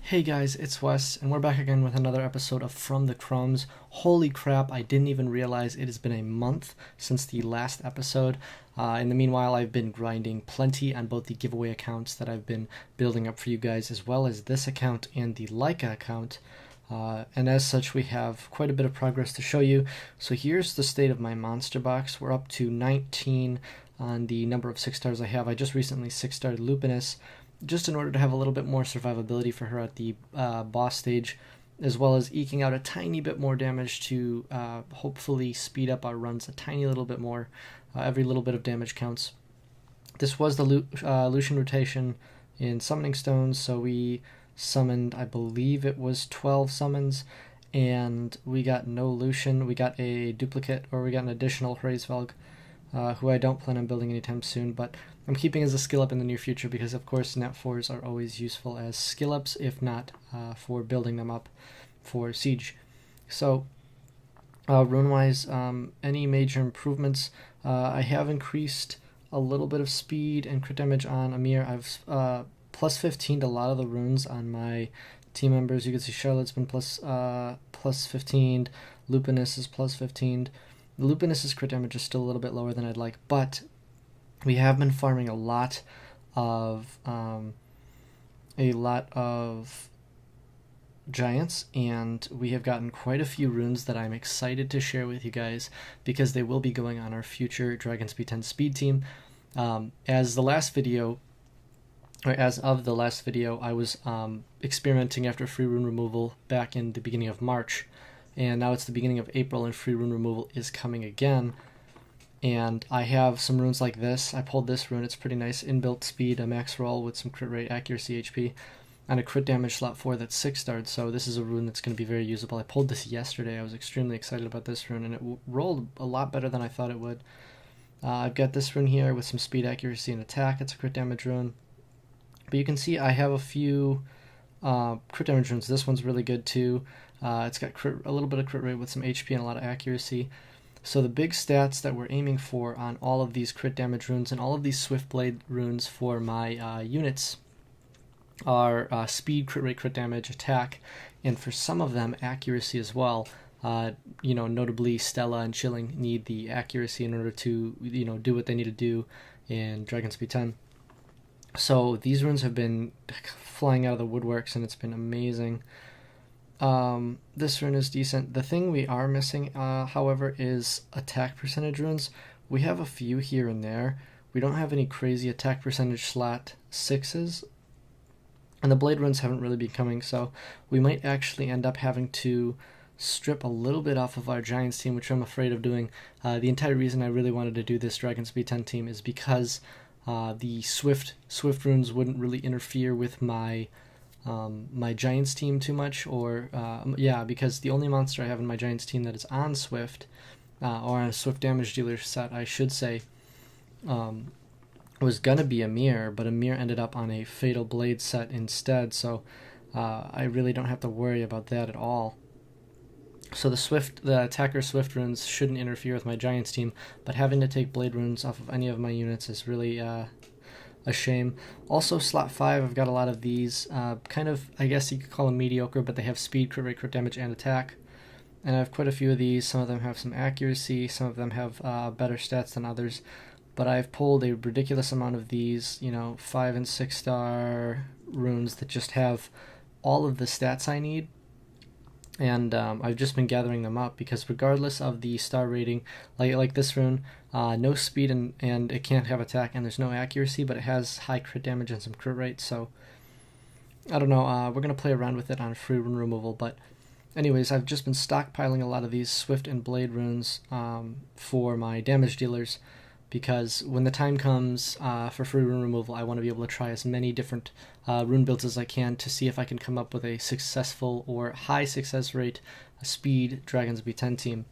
Hey guys, it's Wes, and we're back again with another episode of From the Crumbs. Holy crap, I didn't even realize it has been a month since the last episode. In the meanwhile, I've been grinding plenty on both the giveaway accounts that I've been building up for you guys, as well as this account and the Leica account. And as such, we have quite a bit of progress to show you. So here's the state of my monster box. We're up to 19 on the number of 6 stars I have. I just recently 6-starred Lupinus, just in order to have a little bit more survivability for her at the boss stage, as well as eking out a tiny bit more damage to hopefully speed up our runs a tiny little bit more. Every little bit of damage counts. This was the Lucian rotation in summoning stones, so we summoned, I believe it was 12 summons, and we got no Lucian. We got a duplicate, or we got an additional Hraesvelg, who I don't plan on building anytime soon, but I'm keeping as a skill up in the near future because, of course, Nat 4s are always useful as skill ups, if not for building them up for Siege. So, rune-wise, any major improvements? I have increased a little bit of speed and crit damage on Amir. I've plus 15 to a lot of the runes on my team members. You can see Charlotte's been plus 15, Lupinus is plus 15. Lupinus's crit damage is still a little bit lower than I'd like, but we have been farming a lot of giants, and we have gotten quite a few runes that I'm excited to share with you guys because they will be going on our future Dragon Speed 10 speed team. As of the last video, I was experimenting after free rune removal back in the beginning of March, and now it's the beginning of April and free rune removal is coming again. And I have some runes like this. I pulled this rune. It's pretty nice. Inbuilt speed, a max roll with some crit rate, accuracy, HP, and a crit damage slot 4 that's 6-starred. So this is a rune that's going to be very usable. I pulled this yesterday. I was extremely excited about this rune, and it rolled a lot better than I thought it would. I've got this rune here with some speed, accuracy, and attack. It's a crit damage rune. But you can see I have a few crit damage runes. This one's really good too. It's got a little bit of crit rate with some HP and a lot of accuracy. So the big stats that we're aiming for on all of these crit damage runes and all of these Swift Blade runes for my units are speed, crit rate, crit damage, attack, and for some of them accuracy as well. Notably Stella and Chilling need the accuracy in order to do what they need to do in Dragon Speed 10. So these runes have been flying out of the woodworks, and it's been amazing. This rune is decent. The thing we are missing, however, is attack percentage runes. We have a few here and there. We don't have any crazy attack percentage slot 6s, and the blade runes haven't really been coming, so we might actually end up having to strip a little bit off of our Giants team, which I'm afraid of doing. The entire reason I really wanted to do this Dragon Speed 10 team is because the Swift runes wouldn't really interfere with my Giants team too much, or because the only monster I have in my Giants team that is on Swift, or on a Swift damage dealer set, I should say, was gonna be Amir, but Amir ended up on a Fatal Blade set instead, so I really don't have to worry about that at all. So the attacker Swift runes shouldn't interfere with my Giants team, but having to take blade runes off of any of my units is really a shame. Also, slot 5, I've got a lot of these, kind of, I guess you could call them mediocre, but they have speed, crit rate, crit damage, and attack. And I have quite a few of these. Some of them have some accuracy, some of them have better stats than others. But I've pulled a ridiculous amount of these, 5 and 6-star runes that just have all of the stats I need. And I've just been gathering them up because regardless of the star rating, like this rune, no speed and it can't have attack, and there's no accuracy, but it has high crit damage and some crit rate, so I don't know, we're going to play around with it on free rune removal. But anyways, I've just been stockpiling a lot of these Swift and Blade runes for my damage dealers, because when the time comes for free rune removal, I want to be able to try as many different rune builds as I can to see if I can come up with a successful or high success rate speed Dragon Speed 10 team.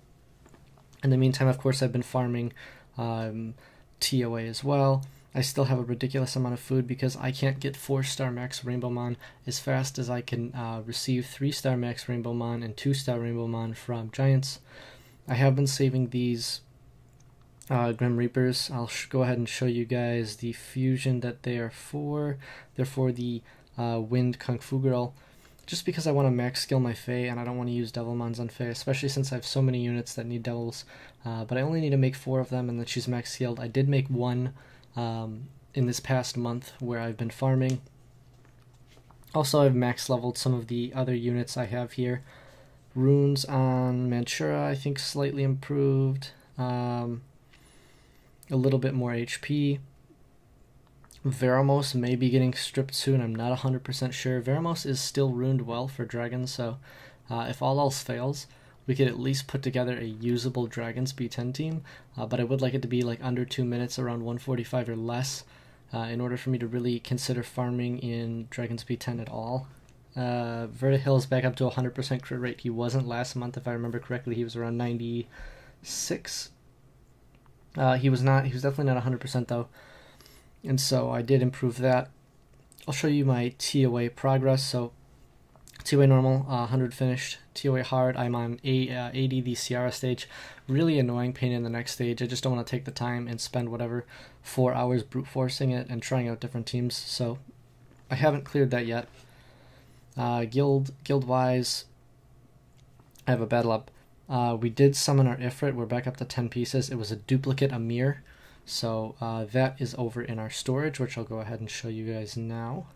In the meantime, of course, I've been farming TOA as well. I still have a ridiculous amount of food because I can't get 4-star max Rainbow Mon as fast as I can receive 3-star max Rainbow Mon and 2-star Rainbow Mon from Giants. I have been saving these Grim Reapers. I'll go ahead and show you guys the fusion that they are for. They're for the Wind Kung Fu Girl. just because I want to max skill my Fae, and I don't want to use Devilmons on Fae, especially since I have so many units that need Devils. But I only need to make 4 of them, and then she's max skilled. I did make 1 in this past month where I've been farming. Also, I've max leveled some of the other units I have here. Runes on Mantura, I think, slightly improved. A little bit more HP. Veramos may be getting stripped soon. I'm not 100% sure. Veramos is still runed well for dragons, so if all else fails, we could at least put together a usable Dragons B10 team, but I would like it to be like under 2 minutes, around 145 or less, in order for me to really consider farming in Dragons B10 at all. Vertihill's back up to 100% crit rate. He wasn't last month, if I remember correctly. He was around 96. He was definitely not 100% though. And so I did improve that. I'll show you my TOA progress. So TOA normal, 100 finished. TOA hard, I'm on 80, the Sierra stage. Really annoying pain in the next stage. I just don't want to take the time and spend whatever 4 hours brute forcing it and trying out different teams. So I haven't cleared that yet. Guild-wise, I have a battle up. We did summon our Ifrit. We're back up to 10 pieces. It was a duplicate Amir. So that is over in our storage, which I'll go ahead and show you guys now.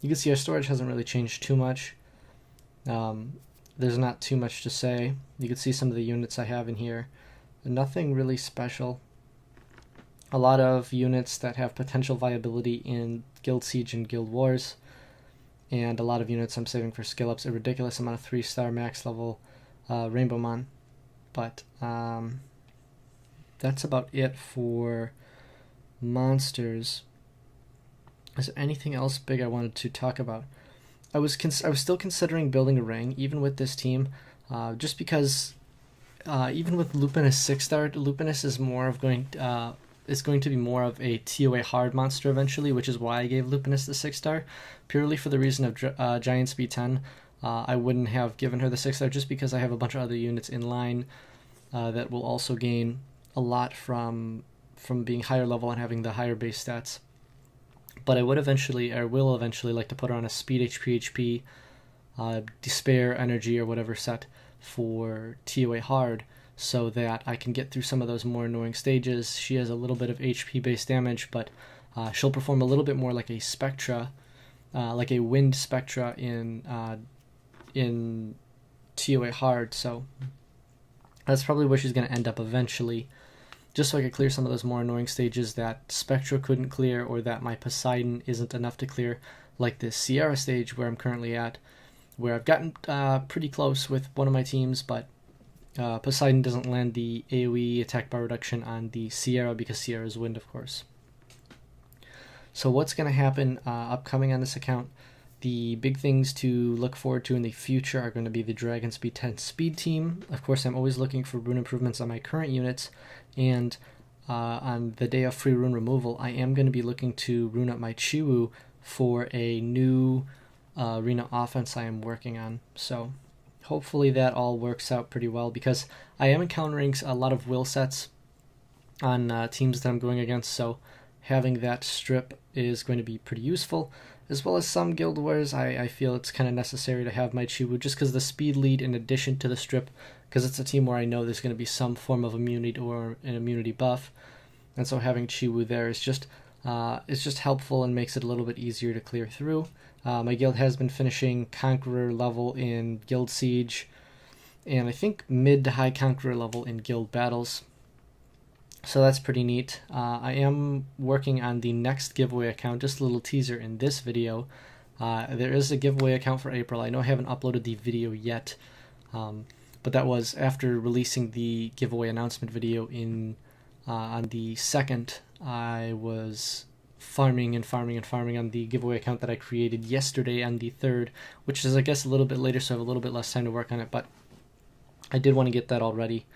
You can see our storage hasn't really changed too much. There's not too much to say. You can see some of the units I have in here. Nothing really special. A lot of units that have potential viability in Guild Siege and Guild Wars. And a lot of units I'm saving for skill ups. A ridiculous amount of 3-star max level Rainbow Mon. But that's about it for monsters. Is there anything else big I wanted to talk about? I was still considering building a ring, even with this team, just because even with Lupinus 6-star, Lupinus is going to be more of a TOA hard monster eventually, which is why I gave Lupinus the 6-star, purely for the reason of Giants B10. I wouldn't have given her the 6-star just because I have a bunch of other units in line that will also gain a lot from being higher level and having the higher base stats. But I will eventually like to put her on a speed HP, despair, energy, or whatever set for TOA hard, so that I can get through some of those more annoying stages. She has a little bit of HP based damage, but she'll perform a little bit more like a Spectra, like a Wind Spectra in TOA hard. So that's probably where she's going to end up eventually, just so I could clear some of those more annoying stages that Spectra couldn't clear, or that my Poseidon isn't enough to clear, like this Sierra stage where I'm currently at, where I've gotten pretty close with one of my teams, but Poseidon doesn't land the AoE attack bar reduction on the Sierra because Sierra is wind, of course. So what's going to happen upcoming on this account? The big things to look forward to in the future are going to be the Dragons B10 speed team. Of course, I'm always looking for rune improvements on my current units, and on the day of free rune removal, I am going to be looking to rune up my Chiwu for a new arena offense I am working on. So hopefully that all works out pretty well, because I am encountering a lot of will sets on teams that I'm going against, so having that strip is going to be pretty useful, as well as some guild wars. I feel it's kind of necessary to have my Chiwu, just because the speed lead in addition to the strip, because it's a team where I know there's going to be some form of immunity or an immunity buff, and so having Chiwu there is just helpful and makes it a little bit easier to clear through. My guild has been finishing Conqueror level in Guild Siege, and I think mid to high Conqueror level in Guild Battles. So that's pretty neat. I am working on the next giveaway account, just a little teaser in this video. There is a giveaway account for April. I know I haven't uploaded the video yet, but that was after releasing the giveaway announcement video on the 2nd. I was farming on the giveaway account that I created yesterday on the 3rd, which is, I guess, a little bit later, so I have a little bit less time to work on it, but I did want to get that all ready.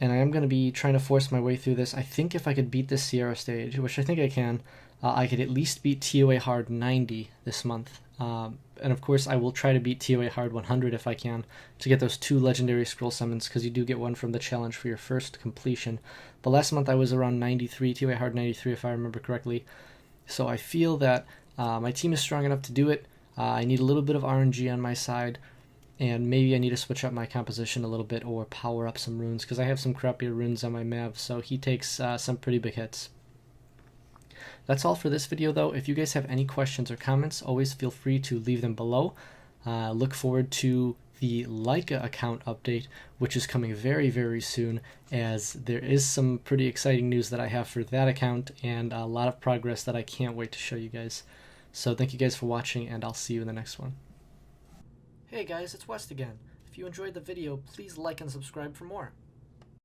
And I am going to be trying to force my way through this. I think if I could beat this Sierra stage, which I think I can, I could at least beat TOA Hard 90 this month. And of course, I will try to beat TOA Hard 100 if I can, to get those 2 legendary scroll summons, because you do get one from the challenge for your first completion. But last month I was around 93, TOA Hard 93 if I remember correctly. So I feel that my team is strong enough to do it. I need a little bit of RNG on my side, and maybe I need to switch up my composition a little bit or power up some runes, because I have some crappier runes on my Mav, so he takes some pretty big hits. That's all for this video though. If you guys have any questions or comments, always feel free to leave them below. Look forward to the Leica account update, which is coming very, very soon, as there is some pretty exciting news that I have for that account and a lot of progress that I can't wait to show you guys. So thank you guys for watching, and I'll see you in the next one. Hey guys, it's West again. If you enjoyed the video, please like and subscribe for more.